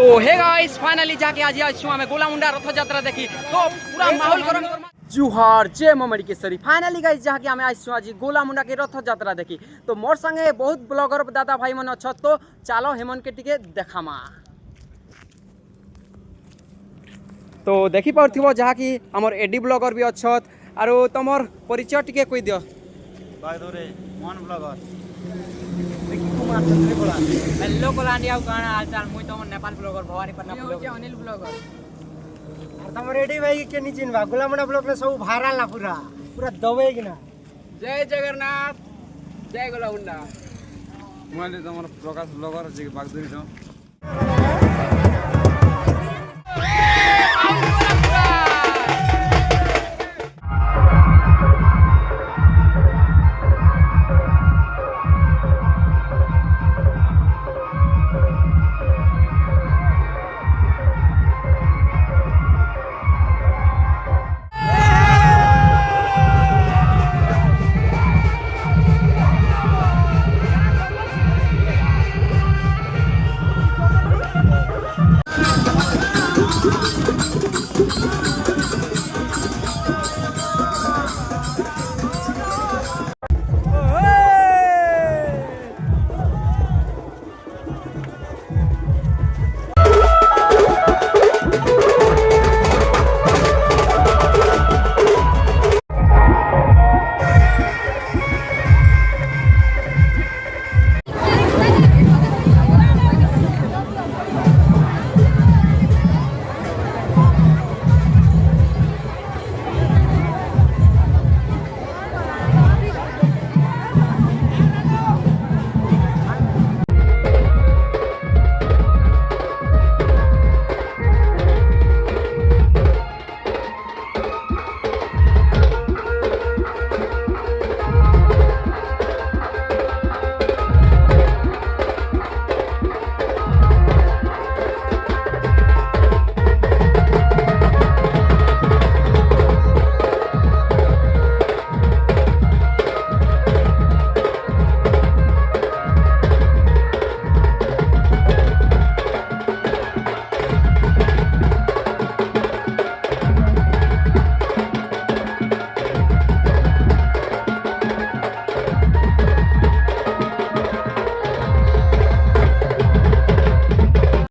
hey guys finally जाके आज आइछु हमें गोलामुंडा रथ यात्रा देखी तो पूरा माहौल गरम जुहार जय ममड़ी केसरी फाइनली गाइस जाके हमें आइछु आज गोलामुंडा के रथ यात्रा देखी तो मोर संगे बहुत ब्लॉगर दादा भाई मन अच्छा तो चलो हेमन के टिके देखामा तो देखी पारथिबो जहा कि हमर एडी ब्लॉगर भी अच्छत आरो तमर परिचय टिके कोइ दियो बागदोरे मोहन ब्लॉगर हेलो कोलांडिया काना हालचाल मुई तो नेपाल ब्लॉगर भवानी पन्ना ब्लॉगर अनिल ब्लॉगर और तम रेडी भाई के नी चिन्हबा गोलामुंडा ब्लॉग ने सब भाइरल ना पूरा पूरा दबे कि ना जय जगन्नाथ जय गोलामुंडा मैले त प्रकाश ब्लॉगर जे बागदोरी छ